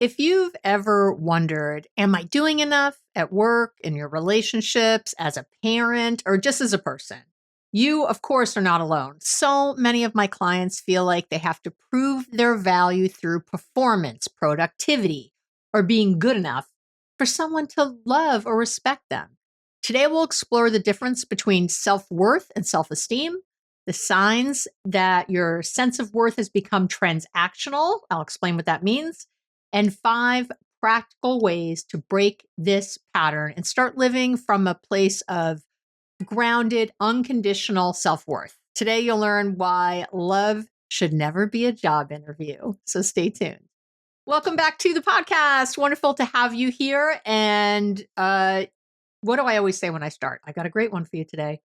If you've ever wondered, am I doing enough at work, in your relationships, as a parent, or just as a person? You, of course, are not alone. So many of my clients feel like they have to prove their value through performance, productivity, or being good enough for someone to love or respect them. Today, we'll explore the difference between self worth and self esteem, the signs that your sense of worth has become transactional. I'll explain what that means, and 5 practical ways to break this pattern and start living from a place of grounded, unconditional self worth. Today, you'll learn why love should never be a job interview. So stay tuned. Welcome back to the podcast. Wonderful to have you here. And what do I always say when I start? I got a great one for you today.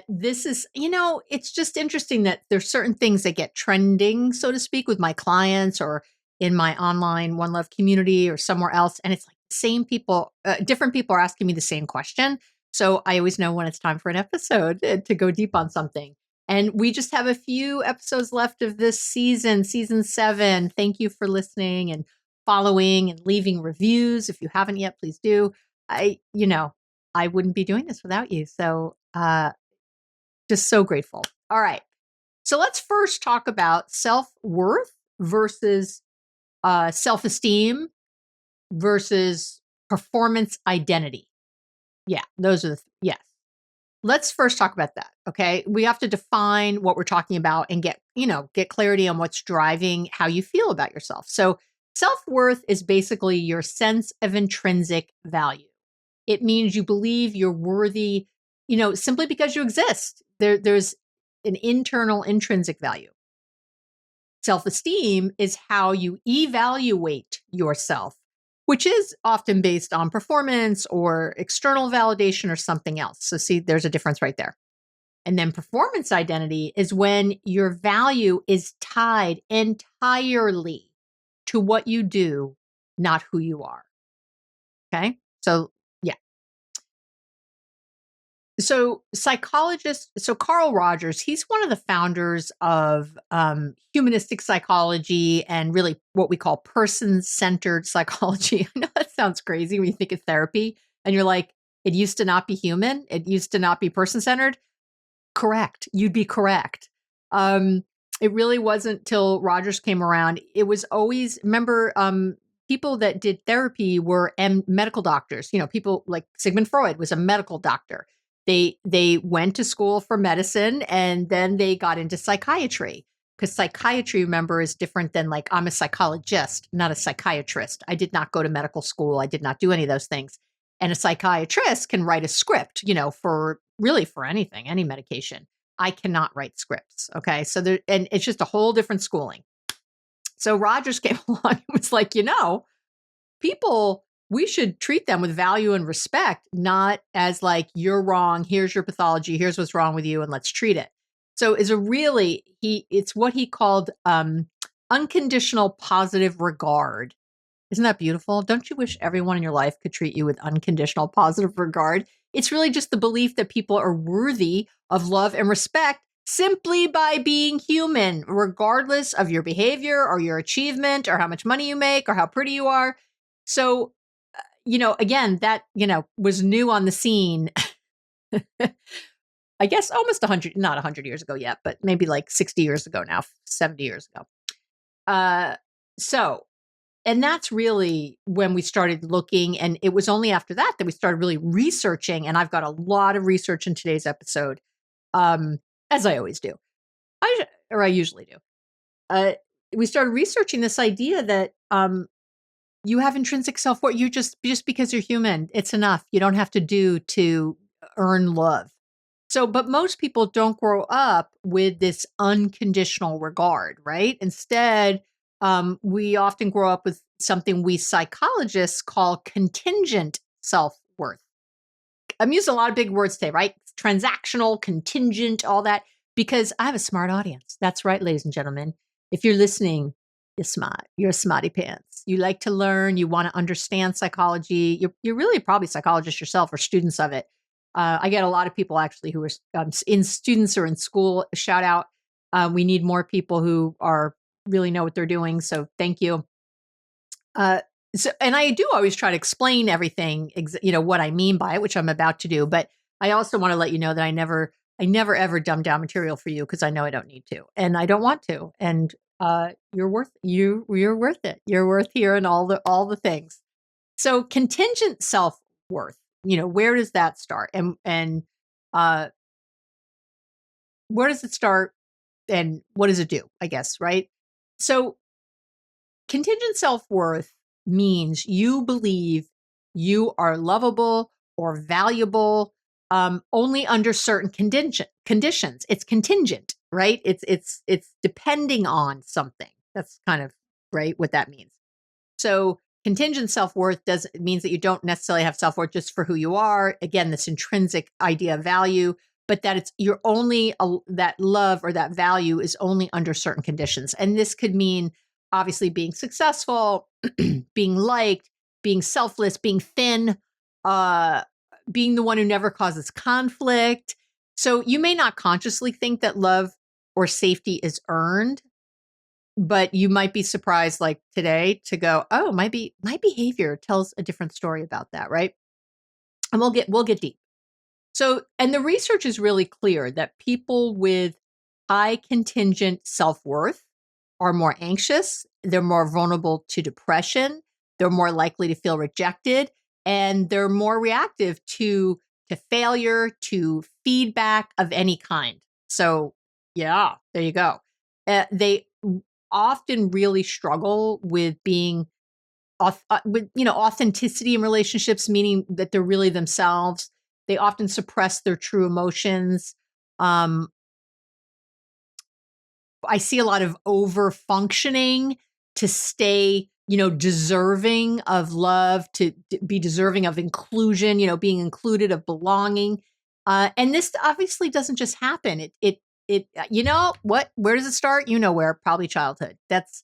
This is, it's just interesting that there's certain things that get trending, so to speak, with my clients or in my online One Love community or somewhere else. And it's like same people, different people are asking me the same question. So I always know when it's time for an episode to go deep on something. And we just have a few episodes left of this season, season 7. Thank you for listening and following and leaving reviews. If you haven't yet, please do. I wouldn't be doing this without you. So just so grateful. All right. So let's first talk about self-worth versus self-esteem versus performance identity. Yeah, those are yes. Let's first talk about that. Okay. We have to define what we're talking about and get clarity on what's driving how you feel about yourself. So self-worth is basically your sense of intrinsic value. It means you believe you're worthy, simply because you exist. There's an internal intrinsic value. Self-esteem is how you evaluate yourself, which is often based on performance or external validation or something else. So see, there's a difference right there. And then performance identity is when your value is tied entirely to what you do, not who you are. Okay. So So Carl Rogers, he's one of the founders of humanistic psychology and really what we call person-centered psychology. I know that sounds crazy when you think of therapy and you're like, it used to not be human. It used to not be person-centered. Correct. You'd be correct. It really wasn't till Rogers came around. It was always, remember, people that did therapy were medical doctors. People like Sigmund Freud was a medical doctor. They went to school for medicine and then they got into psychiatry because psychiatry, remember, is different than like I'm a psychologist, not a psychiatrist. I did not go to medical school. I did not do any of those things. And a psychiatrist can write a script, for anything, any medication. I cannot write scripts. Okay. So and it's just a whole different schooling. So Rogers came along and was like, people, we should treat them with value and respect, not as like, you're wrong. Here's your pathology. Here's what's wrong with you. And let's treat it. So it's what he called unconditional positive regard. Isn't that beautiful? Don't you wish everyone in your life could treat you with unconditional positive regard? It's really just the belief that people are worthy of love and respect simply by being human, regardless of your behavior or your achievement or how much money you make or how pretty you are. So, again, that, was new on the scene, I guess almost 100, not 100 years ago yet, but maybe like 60 years ago now, 70 years ago. And that's really when we started looking, and it was only after that we started really researching, and I've got a lot of research in today's episode, as I always do. I usually do. We started researching this idea that you have intrinsic self-worth. You just because you're human, it's enough. You don't have to do to earn love. So, but most people don't grow up with this unconditional regard, right? Instead, we often grow up with something we psychologists call contingent self-worth. I'm using a lot of big words today, right? Transactional, contingent, all that, because I have a smart audience. That's right, ladies and gentlemen. If you're listening, you're smart. You're a smarty pants. You like to learn. You want to understand psychology. You're really probably psychologists yourself or students of it. I get a lot of people actually who are in students or in school. Shout out. We need more people who really know what they're doing. So thank you. Uh, and I do always try to explain everything, what I mean by it, which I'm about to do. But I also want to let you know that I never ever dumb down material for you because I know I don't need to, and I don't want to. And you're worth it. You're worth hearing all the things. So contingent self worth. Where does that start? And uh, where does it start? And what does it do? I guess, right? So contingent self worth means you believe you are lovable or valuable only under certain conditions. It's contingent, right? It's depending on something. That's kind of right what that means. So contingent self-worth means that you don't necessarily have self-worth just for who you are. Again, this intrinsic idea of value, but that you're only that love or that value is only under certain conditions. And this could mean obviously being successful, being liked, being selfless, being thin, uh, being the one who never causes conflict. So you may not consciously think that love or safety is earned, but you might be surprised, like today, to go, oh, my behavior tells a different story about that, right? And we'll get deep. So, and the research is really clear that people with high contingent self-worth are more anxious, they're more vulnerable to depression, they're more likely to feel rejected, and they're more reactive to failure, to feedback of any kind. So, yeah, there you go. They often really struggle with being with authenticity in relationships, meaning that they're really themselves. They often suppress their true emotions. um I see a lot of over functioning to stay deserving of love, to be deserving of inclusion, being included, of belonging. And this obviously doesn't just happen. Where does it start? Where, probably childhood. That's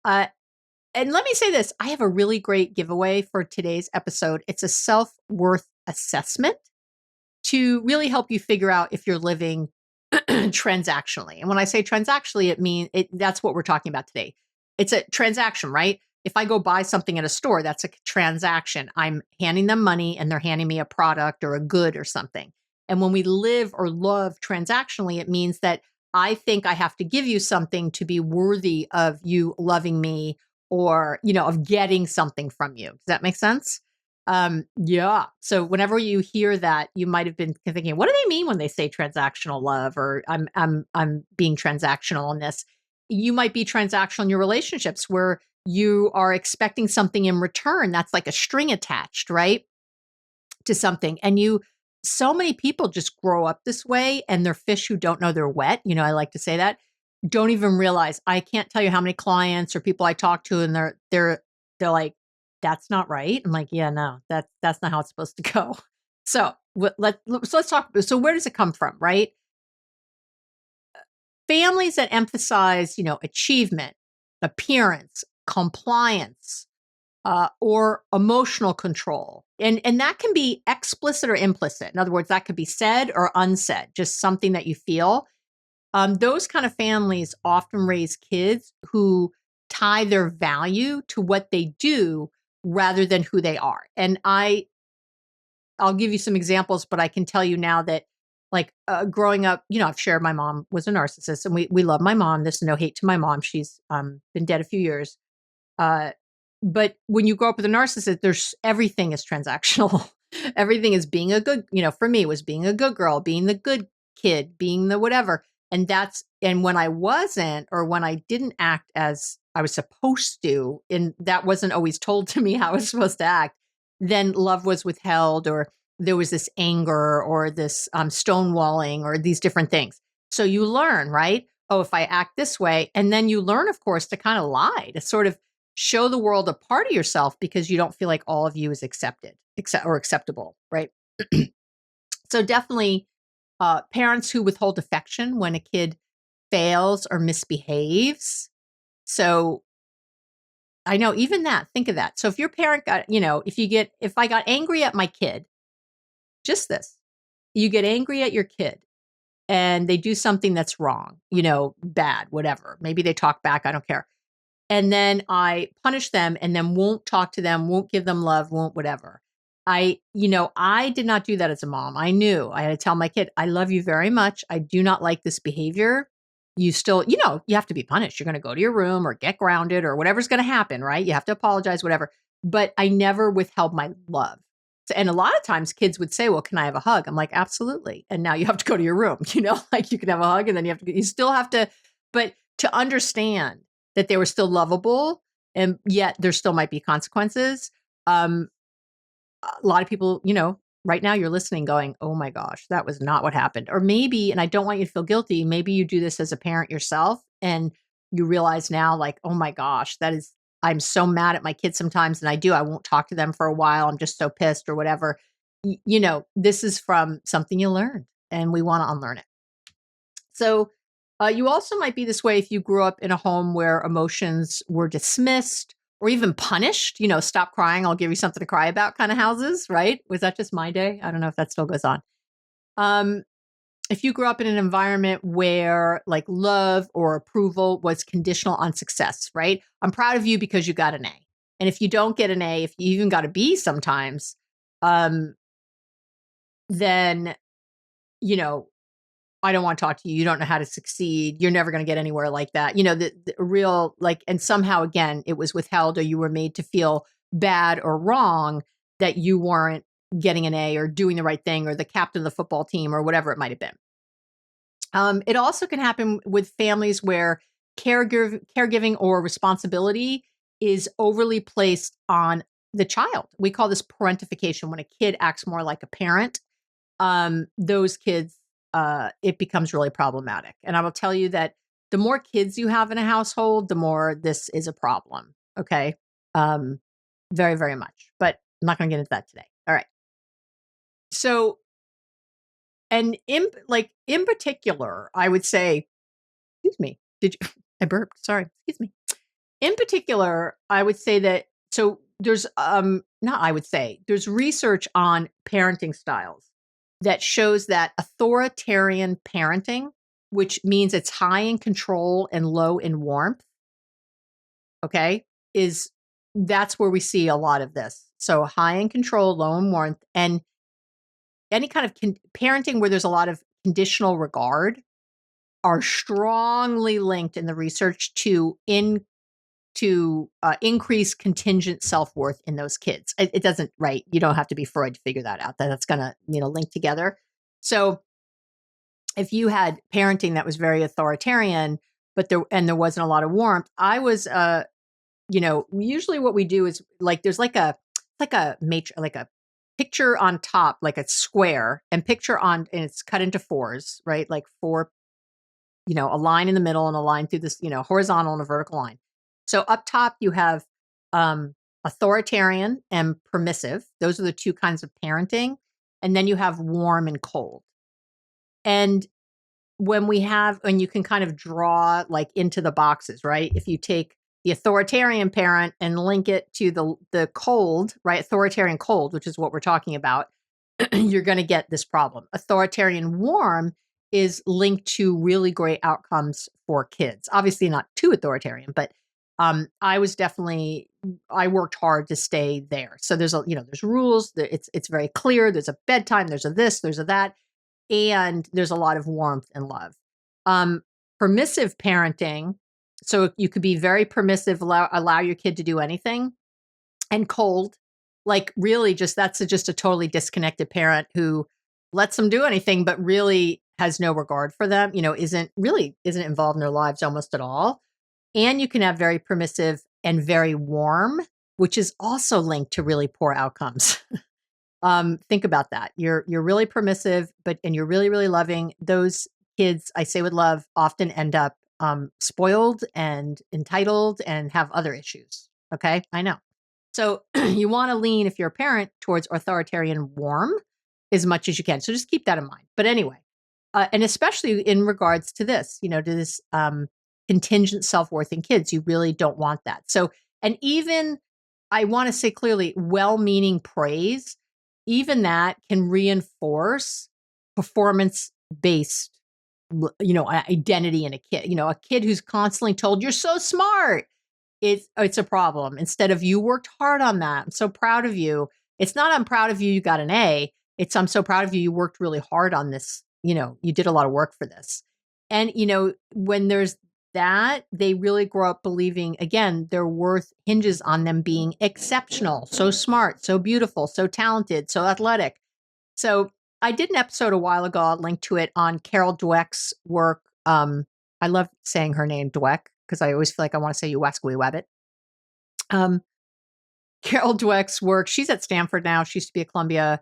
uh And let me say this, I have a really great giveaway for today's episode. It's a self-worth assessment to really help you figure out if you're living transactionally. And when I say transactionally, that's what we're talking about today. It's a transaction, right? If I go buy something at a store, that's a transaction. I'm handing them money and they're handing me a product or a good or something. And when we live or love transactionally, it means that I think I have to give you something to be worthy of you loving me, or, of getting something from you. Does that make sense? Yeah. So whenever you hear that, you might have been thinking, what do they mean when they say transactional love, or I'm being transactional in this? You might be transactional in your relationships where you are expecting something in return. That's like a string attached, right, to something. And so many people just grow up this way, and they're fish who don't know they're wet. I like to say that, don't even realize. I can't tell you how many clients or people I talk to, and they're like, that's not right. I'm like, yeah, no, that's not how it's supposed to go. So let's talk. So where does it come from, right? Families that emphasize, achievement, appearance, compliance, or emotional control. And that can be explicit or implicit. In other words, that could be said or unsaid, just something that you feel. Those kind of families often raise kids who tie their value to what they do rather than who they are. And I'll give you some examples, but I can tell you now that, like, growing up, I've shared my mom was a narcissist, and we love my mom. There's no hate to my mom. She's been dead a few years. Uh, but when you grow up with a narcissist, everything is transactional. Everything is being a good, for me, it was being a good girl, being the good kid, being the whatever. And when I wasn't, or when I didn't act as I was supposed to, and that wasn't always told to me how I was supposed to act, then love was withheld, or there was this anger, or this stonewalling, or these different things. So you learn, right? Oh, if I act this way, and then you learn, of course, to kind of lie, to sort of show the world a part of yourself, because you don't feel like all of you is acceptable, right? So definitely parents who withhold affection when a kid fails or misbehaves. So I know, even that, think of that. So if your parent got, if I got angry at my kid, just this, you get angry at your kid and they do something that's wrong, bad, whatever. Maybe they talk back, I don't care. and then I punish them and then won't talk to them, won't give them love, won't whatever. I did not do that as a mom. I knew I had to tell my kid, I love you very much. I do not like this behavior. You still, you have to be punished. You're going to go to your room or get grounded or whatever's going to happen, right? You have to apologize, whatever. But I never withheld my love. And a lot of times kids would say, well, can I have a hug? I'm like, absolutely. And now you have to go to your room, like you can have a hug and then you still have to, but to understand that they were still lovable and yet there still might be consequences. A lot of people, right now you're listening going, oh my gosh, that was not what happened. Or maybe, and I don't want you to feel guilty, maybe you do this as a parent yourself and you realize now like, oh my gosh, I'm so mad at my kids sometimes. And I won't talk to them for a while. I'm just so pissed or whatever. This is from something you learned and we want to unlearn it. So you also might be this way if you grew up in a home where emotions were dismissed or even punished, stop crying, I'll give you something to cry about kind of houses, right? Was that just my day? I don't know if that still goes on. If you grew up in an environment where like love or approval was conditional on success, right? I'm proud of you because you got an A. And if you don't get an A, if you even got a B sometimes, then, I don't want to talk to you. You don't know how to succeed. You're never going to get anywhere like that. The real and somehow again, it was withheld or you were made to feel bad or wrong that you weren't getting an A or doing the right thing or the captain of the football team or whatever it might have been. It also can happen with families where caregiving or responsibility is overly placed on the child. We call this parentification when a kid acts more like a parent. Those kids, it becomes really problematic. And I will tell you that the more kids you have in a household, the more this is a problem. Okay. Very, very much, but I'm not going to get into that today. All right. So, and in particular, I would say, excuse me, I burped. Sorry. Excuse me. In particular, I would say that, so there's, there's research on parenting styles that shows that authoritarian parenting, which means it's high in control and low in warmth, okay, that's where we see a lot of this. So high in control, low in warmth, and any kind of parenting where there's a lot of conditional regard are strongly linked in the research to increase contingent self-worth in those kids. It doesn't, right? You don't have to be Freud to figure that out. That's going to, link together. So if you had parenting that was very authoritarian, but there wasn't a lot of warmth, I was, usually what we do is like, there's like a picture on top, like a square and and it's cut into fours, right? Like four, a line in the middle and a line through this, horizontal and a vertical line. So up top, you have authoritarian and permissive. Those are the two kinds of parenting. And then you have warm and cold. And when you can kind of draw like into the boxes, right? If you take the authoritarian parent and link it to the cold, right? Authoritarian cold, which is what we're talking about, you're going to get this problem. Authoritarian warm is linked to really great outcomes for kids. Obviously not too authoritarian, but I worked hard to stay there. So there's rules. It's very clear. There's a bedtime. There's a this. There's a that, and there's a lot of warmth and love. Permissive parenting. So you could be very permissive, allow your kid to do anything, and cold, like really that's just a totally disconnected parent who lets them do anything, but really has no regard for them. Isn't involved in their lives almost at all. And you can have very permissive and very warm, which is also linked to really poor outcomes. Think about that. You're really permissive, and you're really, really loving. Those kids, I say with love, often end up spoiled and entitled and have other issues. Okay, I know. So you want to lean, if you're a parent, towards authoritarian warm as much as you can. So just keep that in mind. But anyway, and especially in regards to this, to this contingent self-worth in kids, you really don't want that. So, and even, I want to say clearly, well-meaning praise, even that can reinforce performance-based, identity in a kid. A kid who's constantly told, you're so smart, it's a problem. Instead of, you worked hard on that, I'm so proud of you. It's not, I'm proud of you, you got an A. It's, I'm so proud of you, you worked really hard on this. You did a lot of work for this. And, when there's that, they really grow up believing, again, their worth hinges on them being exceptional, so smart, so beautiful, so talented, so athletic. So I did an episode a while ago, I'll link to it, on Carol Dweck's work. I love saying her name, Dweck, because I always feel like I want to say you wascally wabbit. Carol Dweck's work, she's at Stanford now. She used to be at Columbia.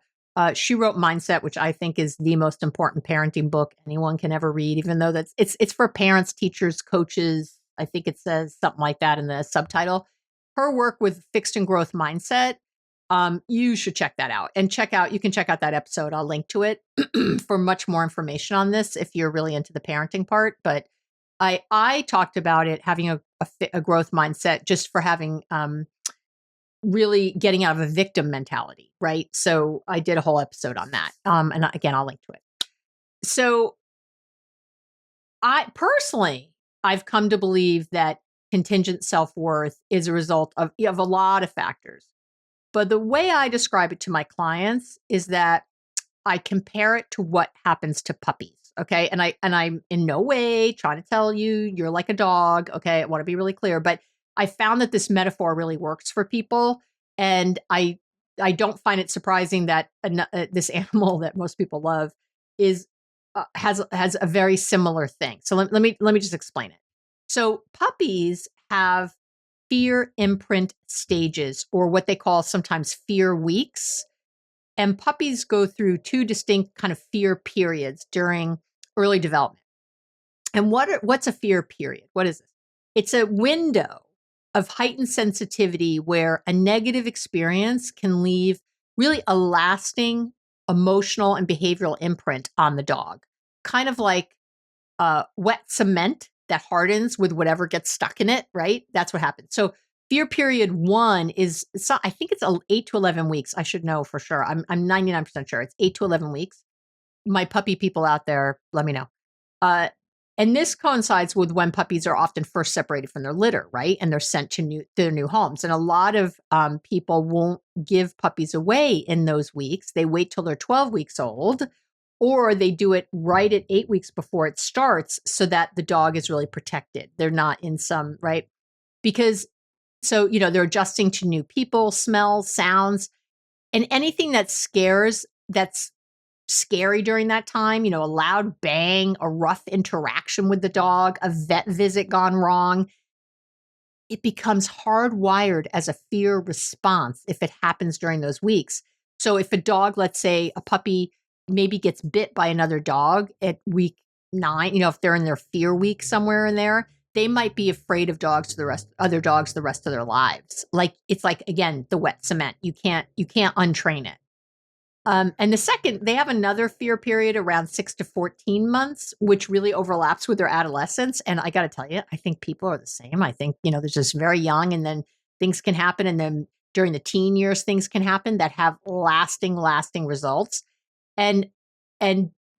She wrote Mindset, which I think is the most important parenting book anyone can ever read, even though it's for parents, teachers, coaches. I think it says something like that in the subtitle. Her work with fixed and growth mindset, you should check that out. And you can check out that episode. I'll link to it for much more information on this if you're really into the parenting part. But I talked about it having a growth mindset, just for having really getting out of a victim mentality, right? So I did a whole episode on that. And again, I'll link to it. So I've come to believe that contingent self-worth is a result of a lot of factors. But the way I describe it to my clients is that I compare it to what happens to puppies. Okay. And I'm in no way trying to tell you you're like a dog. Okay. I want to be really clear, but I found that this metaphor really works for people. And I don't find it surprising that this animal that most people love has a very similar thing. So let me just explain it. So puppies have fear imprint stages, or what they call sometimes fear weeks. And puppies go through two distinct kind of fear periods during early development. And what's a fear period? What is this? It's a window of heightened sensitivity where a negative experience can leave really a lasting emotional and behavioral imprint on the dog. Kind of like wet cement that hardens with whatever gets stuck in it, right? That's what happens. So fear period 1 I think it's 8 to 11 weeks. I should know for sure. I'm 99% sure it's 8 to 11 weeks. My puppy people out there, let me know. And this coincides with when puppies are often first separated from their litter, right? And they're sent to their new homes. And a lot of people won't give puppies away in those weeks. They wait till they're 12 weeks old, or they do it right at 8 weeks before it starts so that the dog is really protected. They're not in some, right? Because, so, they're adjusting to new people, smells, sounds, and anything that's scary during that time, a loud bang, a rough interaction with the dog, a vet visit gone wrong, it becomes hardwired as a fear response if it happens during those weeks. So if a dog, let's say a puppy maybe gets bit by another dog at week 9, if they're in their fear week somewhere in there, they might be afraid of other dogs the rest of their lives. It's like, again, the wet cement. You can't untrain it. And the second, they have another fear period around 6 to 14 months, which really overlaps with their adolescence. And I got to tell you, I think people are the same. I think, they're just very young, and then things can happen. And then during the teen years, things can happen that have lasting results. And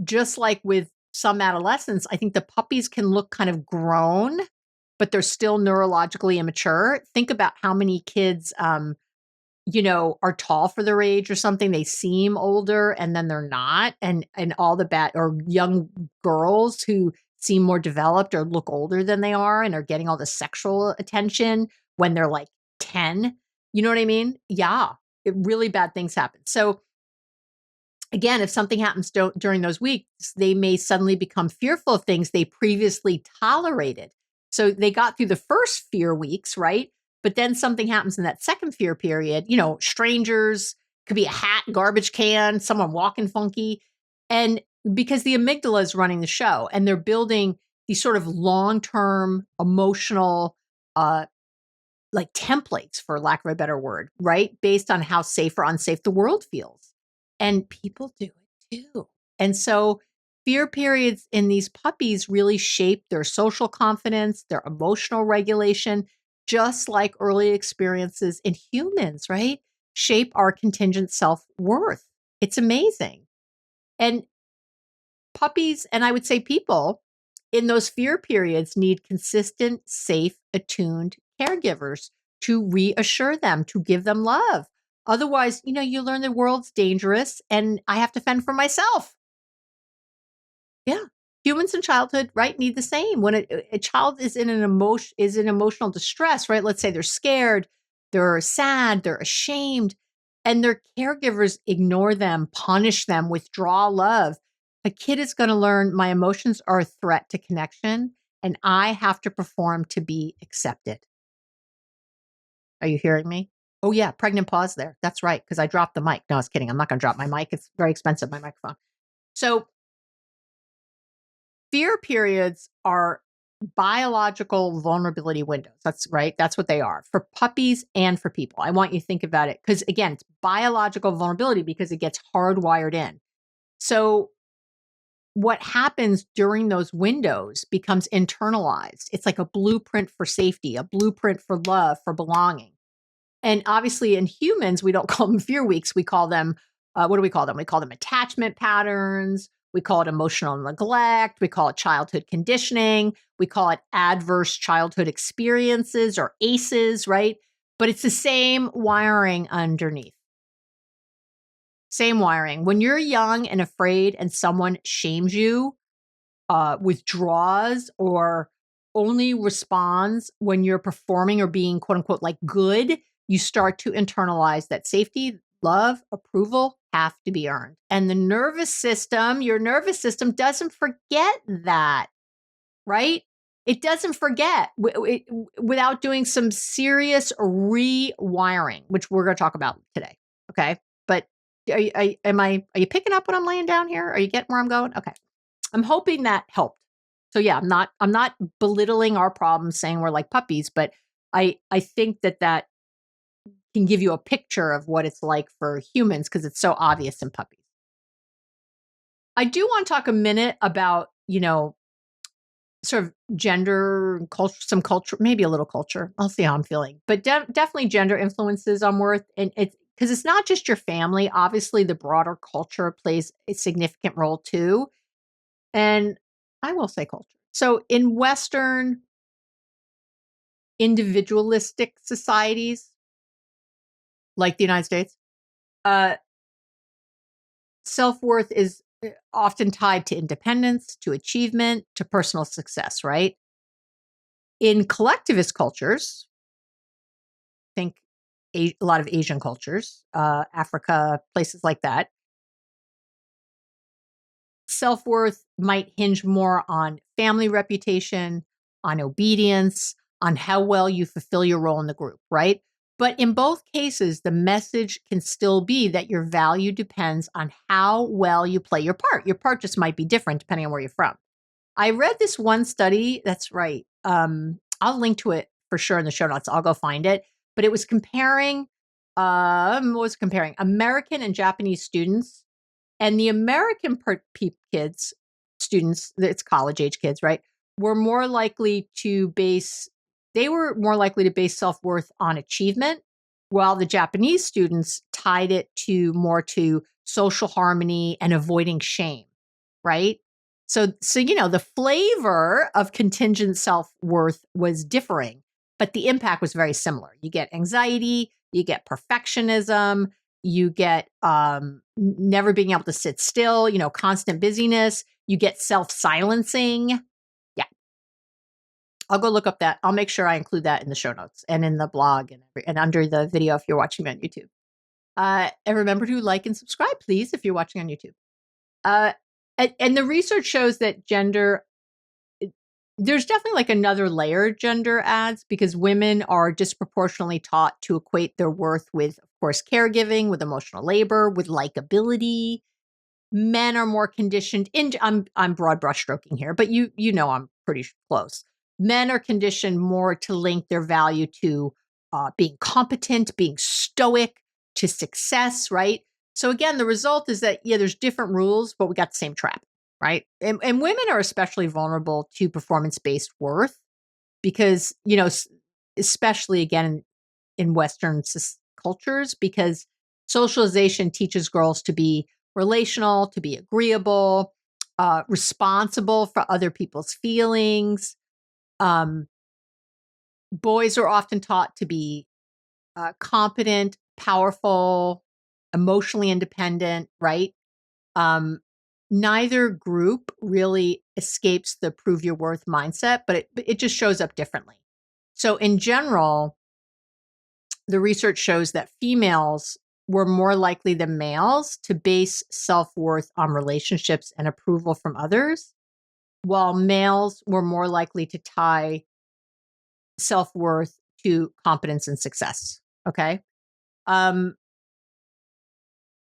just like with some adolescents, I think the puppies can look kind of grown, but they're still neurologically immature. Think about how many kids, are tall for their age or something. They seem older and then they're not. And all the or young girls who seem more developed or look older than they are and are getting all the sexual attention when they're like 10. You know what I mean? Yeah. Really bad things happen. So again, if something happens during those weeks, they may suddenly become fearful of things they previously tolerated. So they got through the first fear weeks, right? But then something happens in that second fear period, strangers, could be a hat, garbage can, someone walking funky. And because the amygdala is running the show, and they're building these sort of long-term emotional, like templates, for lack of a better word, right? Based on how safe or unsafe the world feels. And people do it too. And so fear periods in these puppies really shape their social confidence, their emotional regulation, just like early experiences in humans, right? Shape our contingent self-worth. It's amazing. And puppies, and I would say people, in those fear periods need consistent, safe, attuned caregivers to reassure them, to give them love. Otherwise, you learn the world's dangerous and I have to fend for myself. Yeah. Humans in childhood, right, need the same. When a child is in emotional distress, right? Let's say they're scared, they're sad, they're ashamed, and their caregivers ignore them, punish them, withdraw love. A kid is going to learn my emotions are a threat to connection, and I have to perform to be accepted. Are you hearing me? Oh yeah, pregnant pause there. That's right, because I dropped the mic. No, I was kidding. I'm not going to drop my mic. It's very expensive, my microphone. So fear periods are biological vulnerability windows. That's right. That's what they are for puppies and for people. I want you to think about it because, again, it's biological vulnerability because it gets hardwired in. So, what happens during those windows becomes internalized. It's like a blueprint for safety, a blueprint for love, for belonging. And obviously, in humans, we don't call them fear weeks. We call them, what do we call them? We call them attachment patterns. We call it emotional neglect. We call it childhood conditioning. We call it adverse childhood experiences or ACEs, right? But it's the same wiring underneath. Same wiring. When you're young and afraid and someone shames you, withdraws, or only responds when you're performing or being quote unquote like good, you start to internalize that safety, love, approval have to be earned. And your nervous system doesn't forget that, right? It doesn't forget without doing some serious rewiring, which we're going to talk about today. Okay. But are you picking up what I'm laying down here? Are you getting where I'm going? Okay. I'm hoping that helped. So yeah, I'm not belittling our problems saying we're like puppies, but I think that can give you a picture of what it's like for humans because it's so obvious in puppies. I do want to talk a minute about, sort of gender, culture, some culture, maybe a little culture. I'll see how I'm feeling, but definitely gender influences on worth. And it's because it's not just your family. Obviously, the broader culture plays a significant role too. And I will say culture. So in Western individualistic societies, like the United States, uh, self-worth is often tied to independence, to achievement, to personal success, right? In collectivist cultures, think a lot of Asian cultures, Africa, places like that, self-worth might hinge more on family reputation, on obedience, on how well you fulfill your role in the group, right? But in both cases, the message can still be that your value depends on how well you play your part. Your part just might be different depending on where you're from. I read this one study. That's right. I'll link to it for sure in the show notes. I'll go find it. But it was comparing, American and Japanese students, and the American kids, students, it's college age kids, right? They were more likely to base self-worth on achievement, while the Japanese students tied it to social harmony and avoiding shame, right? So the flavor of contingent self-worth was differing, but the impact was very similar. You get anxiety, you get perfectionism, you get never being able to sit still, constant busyness, you get self-silencing. Yeah. I'll go look up that. I'll make sure I include that in the show notes and in the blog and under the video if you're watching me on YouTube. And remember to like and subscribe, please, if you're watching on YouTube. And the research shows that there's definitely like another layer gender adds because women are disproportionately taught to equate their worth with, of course, caregiving, with emotional labor, with likability. Men are more conditioned I'm broad brushstroking here, but I'm pretty close. Men are conditioned more to link their value to being competent, being stoic, to success, right? So again, the result is that, there's different rules, but we got the same trap, right? And women are especially vulnerable to performance-based worth because, especially again in Western cultures, because socialization teaches girls to be relational, to be agreeable, responsible for other people's feelings. boys are often taught to be competent, powerful, emotionally independent, right? Um, Neither group really escapes the prove your worth mindset, but it just shows up differently. So in general, the research shows that females were more likely than males to base self-worth on relationships and approval from others, while males were more likely to tie self-worth to competence and success. Okay. Um,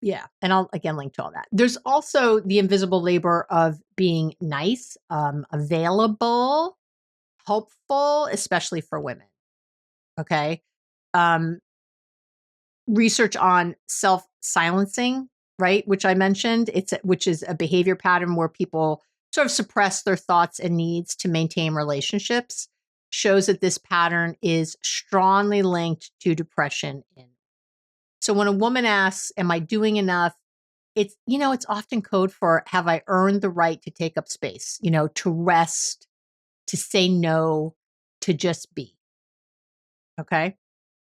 yeah. And I'll again link to all that. There's also the invisible labor of being nice, available, helpful, especially for women. Okay. Um, Research on self-silencing, right, which I mentioned, which is a behavior pattern where people sort of suppress their thoughts and needs to maintain relationships, shows that this pattern is strongly linked to depression. So when a woman asks, am I doing enough? It's often code for, have I earned the right to take up space, to rest, to say no, to just be. Okay.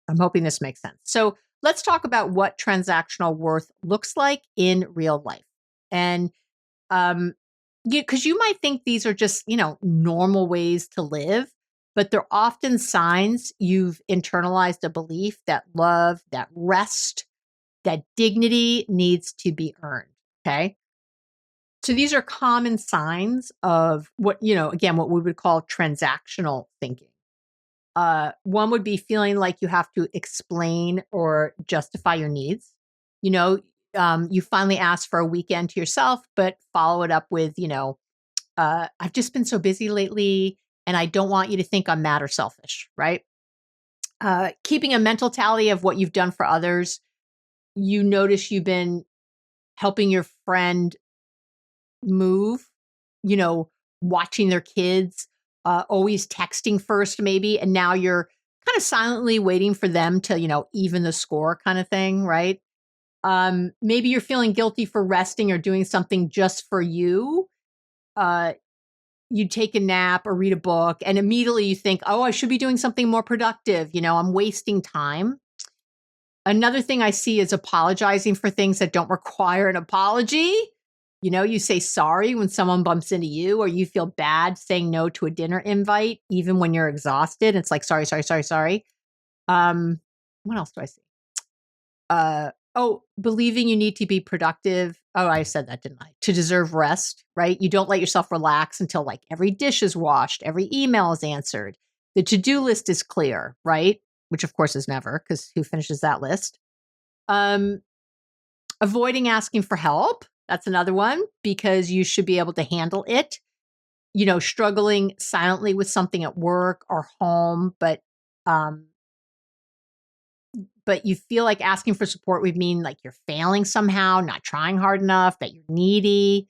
I'm hoping this makes sense. So let's talk about what transactional worth looks like in real life. And because you might think these are just, normal ways to live, but they're often signs you've internalized a belief that love, that rest, that dignity needs to be earned. Okay. So these are common signs of again, what we would call transactional thinking. One would be feeling like you have to explain or justify your needs. You finally ask for a weekend to yourself, but follow it up with, I've just been so busy lately and I don't want you to think I'm mad or selfish, right? Keeping a mental tally of what you've done for others. You notice you've been helping your friend move, you know, watching their kids, always texting first, maybe. And now you're kind of silently waiting for them to, even the score kind of thing, right? Maybe you're feeling guilty for resting or doing something just for you. Uh, you take a nap or read a book, and immediately you think, oh, I should be doing something more productive. I'm wasting time. Another thing I see is apologizing for things that don't require an apology. You say sorry when someone bumps into you, or you feel bad saying no to a dinner invite, even when you're exhausted. It's like, sorry, sorry, sorry, sorry. What else do I see? Believing you need to be productive. Oh, I said that, didn't I? To deserve rest, right? You don't let yourself relax until like every dish is washed, every email is answered, the to-do list is clear, right? Which of course is never, because who finishes that list? Avoiding asking for help. That's another one, because you should be able to handle it. Struggling silently with something at work or home, but you feel like asking for support would mean like you're failing somehow, not trying hard enough, that you're needy.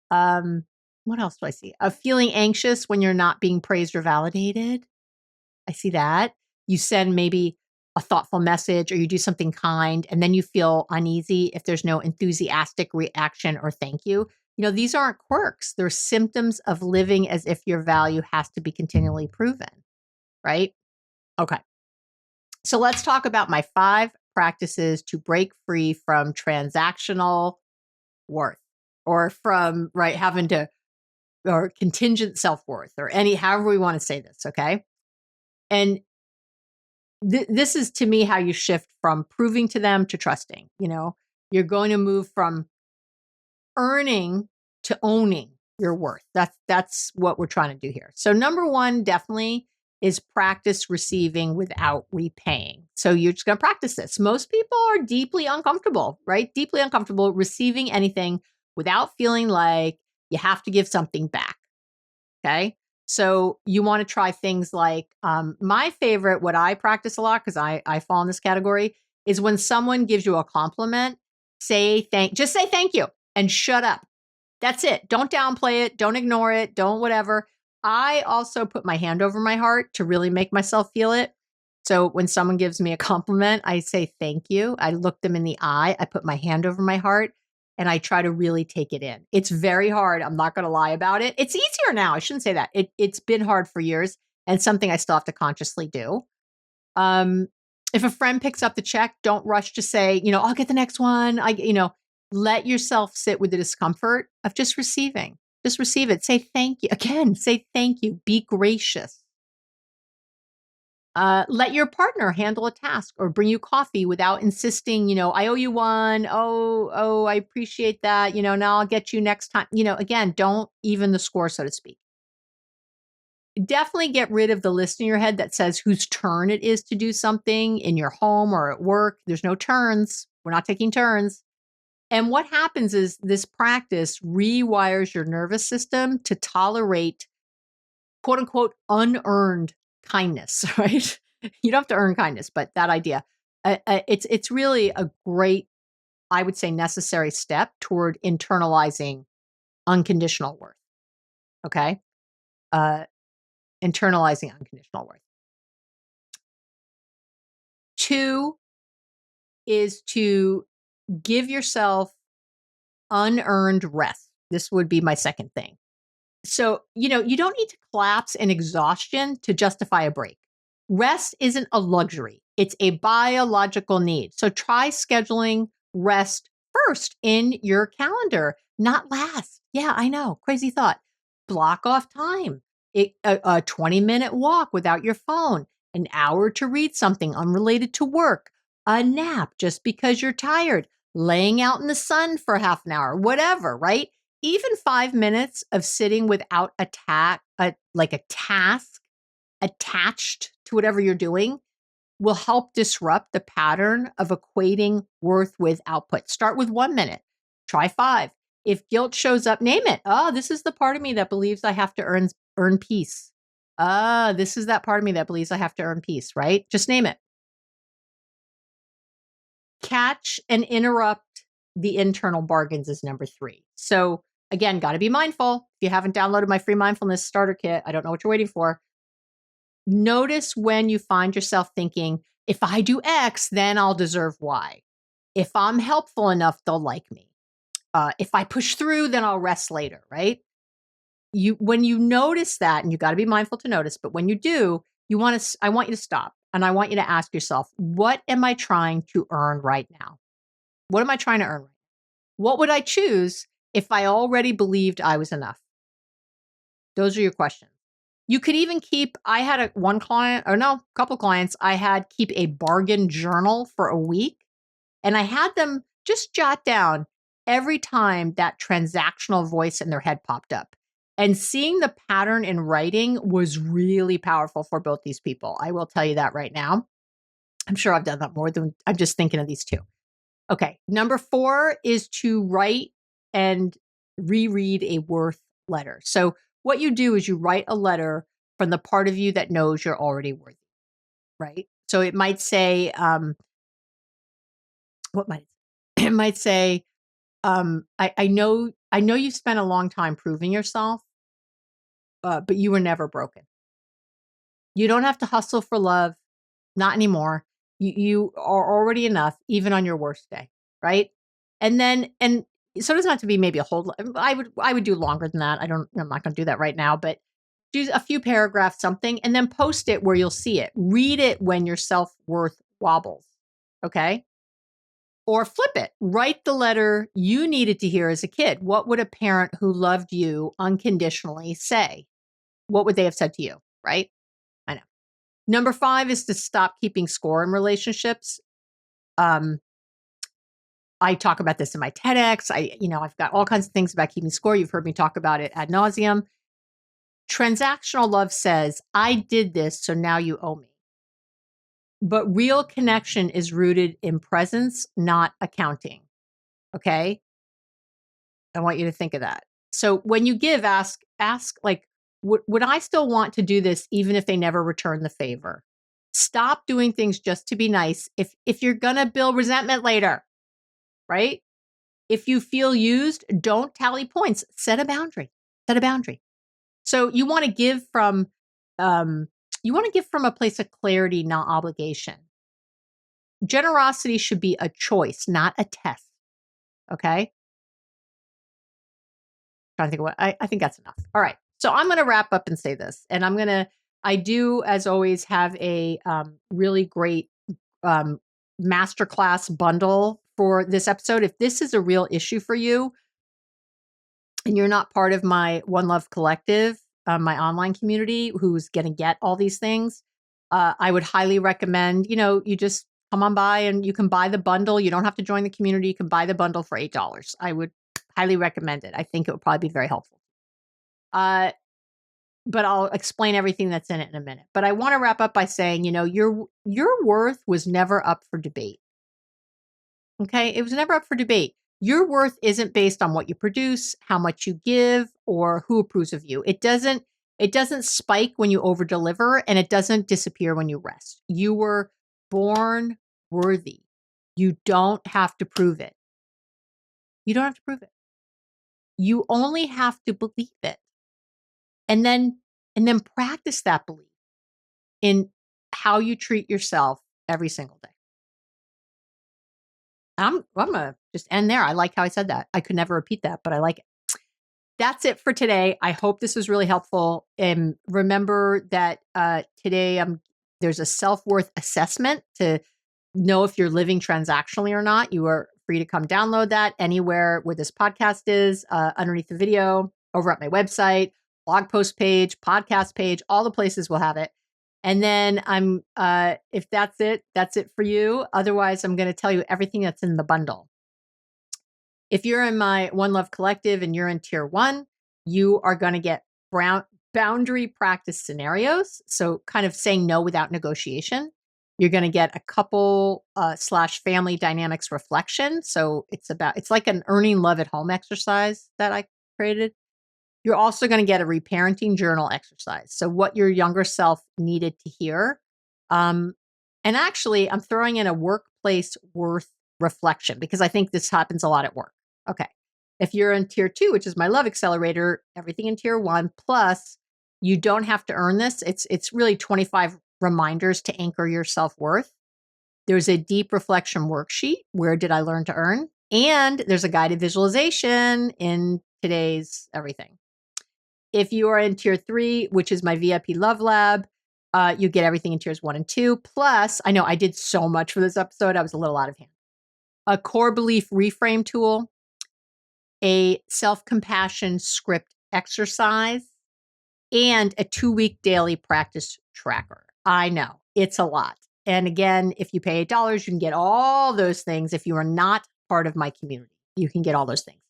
What else do I see? Feeling anxious when you're not being praised or validated. I see that. You send maybe a thoughtful message or you do something kind, and then you feel uneasy if there's no enthusiastic reaction or thank you. These aren't quirks. They're symptoms of living as if your value has to be continually proven, right? Okay. So let's talk about my 5 practices to break free from transactional worth, or from, right, having to, or contingent self-worth, or however we want to say this. Okay. And this is, to me, how you shift from proving to them to trusting. You're going to move from earning to owning your worth. That's what we're trying to do here. So number 1 definitely is practice receiving without repaying. So you're just going to practice this. Most people are deeply uncomfortable, right? Deeply uncomfortable receiving anything without feeling like you have to give something back. Okay. So you want to try things like, my favorite, what I practice a lot, because I fall in this category, is when someone gives you a compliment, just say thank you and shut up. That's it. Don't downplay it. Don't ignore it. Don't whatever. I also put my hand over my heart to really make myself feel it. So when someone gives me a compliment, I say thank you. I look them in the eye. I put my hand over my heart and I try to really take it in. It's very hard. I'm not going to lie about it. It's easier now. I shouldn't say that. It's been hard for years. and something I still have to consciously do. If a friend picks up the check, don't rush to say, I'll get the next one. Let yourself sit with the discomfort of just receiving. Just receive it. Say thank you. Again, say thank you. Be gracious. Let your partner handle a task or bring you coffee without insisting, I owe you one. Oh, I appreciate that. Now I'll get you next time. Again, don't even the score, so to speak. Definitely get rid of the list in your head that says whose turn it is to do something in your home or at work. There's no turns. We're not taking turns. And what happens is this practice rewires your nervous system to tolerate, quote unquote, unearned kindness, right? You don't have to earn kindness, but that idea. It's really a great, I would say, necessary step toward internalizing unconditional worth. Okay? Internalizing unconditional worth. 2 is to give yourself unearned rest. This would be my second thing. So, you don't need to collapse in exhaustion to justify a break. Rest isn't a luxury, it's a biological need. So try scheduling rest first in your calendar, not last. Yeah, I know. Crazy thought. Block off time. A 20-minute walk without your phone, an hour to read something unrelated to work, a nap just because you're tired, laying out in the sun for half an hour, whatever, right? Even 5 minutes of sitting without a task attached to whatever you're doing will help disrupt the pattern of equating worth with output. Start with 1 minute, try 5. If guilt shows up, name it. Oh, this is the part of me that believes I have to earn peace. This is that part of me that believes I have to earn peace, right? Just name it. Catch and interrupt the internal bargains is number 3. So again, got to be mindful. If you haven't downloaded my free mindfulness starter kit, I don't know what you're waiting for. Notice when you find yourself thinking, if I do X, then I'll deserve Y. If I'm helpful enough, they'll like me. If I push through, then I'll rest later, right? When you notice that, and you got to be mindful to notice, but when you do, I want you to stop and I want you to ask yourself, what am I trying to earn right now? What am I trying to earn? What would I choose if I already believed I was enough? Those are your questions. You could even I had a couple clients, I had keep a bargain journal for a week, and I had them just jot down every time that transactional voice in their head popped up. And seeing the pattern in writing was really powerful for both these people. I will tell you that right now. I'm sure I've done that I'm just thinking of these 2. Okay. Number 4 is to write and reread a worth letter. So what you do is you write a letter from the part of you that knows you're already worthy, right? So it might say, what might it say? It might say, I know you've spent a long time proving yourself, but you were never broken. You don't have to hustle for love, not anymore. You are already enough, even on your worst day, right? And so it doesn't have to be maybe a whole. I would do longer than that. I'm not going to do that right now, but do a few paragraphs, something, and then post it where you'll see it. Read it when your self-worth wobbles, okay? Or flip it. Write the letter you needed to hear as a kid. What would a parent who loved you unconditionally say? What would they have said to you, right? I know. Number 5 is to stop keeping score in relationships. I talk about this in my TEDx. I've got all kinds of things about keeping score. You've heard me talk about it ad nauseum. Transactional love says, I did this, so now you owe me. But real connection is rooted in presence, not accounting. Okay? I want you to think of that. So when you give, ask like, would I still want to do this even if they never return the favor? Stop doing things just to be nice if you're going to build resentment later, right? If you feel used, don't tally points. Set a boundary. Set a boundary. So you want to give from a place of clarity, not obligation. Generosity should be a choice, not a test. Okay? Trying to think of what I think that's enough. All right. So I'm going to wrap up and say this, and I'm going to I do, as always, have a really great masterclass bundle for this episode. If this is a real issue for you and you're not part of my One Love Collective, my online community, who's going to get all these things, I would highly recommend, you just come on by and you can buy the bundle. You don't have to join the community. You can buy the bundle for $8. I would highly recommend it. I think it would probably be very helpful. But I'll explain everything that's in it in a minute. But I want to wrap up by saying, your worth was never up for debate. Okay? It was never up for debate. Your worth isn't based on what you produce, how much you give, or who approves of you. It doesn't spike when you over deliver, and it doesn't disappear when you rest. You were born worthy. You don't have to prove it. You don't have to prove it. You only have to believe it. And then practice that belief in how you treat yourself every single day. I'm gonna just end there. I like how I said that. I could never repeat that, but I like it. That's it for today. I hope this was really helpful. And remember that today there's a self-worth assessment to know if you're living transactionally or not. You are free to come download that anywhere where this podcast is, underneath the video, over at my website, blog post page, podcast page, all the places will have it. And then if that's it for you. Otherwise, I'm going to tell you everything that's in the bundle. If you're in my One Love Collective and you're in tier 1, you are going to get boundary practice scenarios. So kind of saying no without negotiation. You're going to get a couple / family dynamics reflection. So it's like an earning love at home exercise that I created. You're also going to get a reparenting journal exercise. So what your younger self needed to hear. And actually, I'm throwing in a workplace worth reflection because I think this happens a lot at work. Okay. If you're in tier 2, which is my love accelerator, everything in tier 1, plus you don't have to earn this. It's really 25 reminders to anchor your self-worth. There's a deep reflection worksheet. Where did I learn to earn? And there's a guided visualization in today's everything. If you are in tier 3, which is my VIP Love Lab, you get everything in tiers 1 and 2. Plus, I know I did so much for this episode. I was a little out of hand. A core belief reframe tool, a self-compassion script exercise, and a 2-week daily practice tracker. I know it's a lot. And again, if you pay $8, you can get all those things. If you are not part of my community, you can get all those things.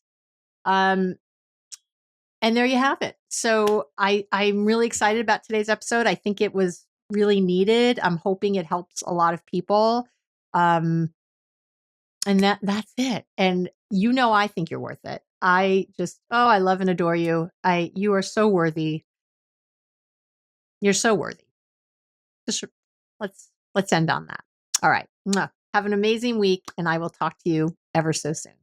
And there you have it. So I'm really excited about today's episode. I think it was really needed. I'm hoping it helps a lot of people. And that's it. And I think you're worth it. I love and adore you. You are so worthy. You're so worthy. Just let's end on that. All right. Have an amazing week, and I will talk to you ever so soon.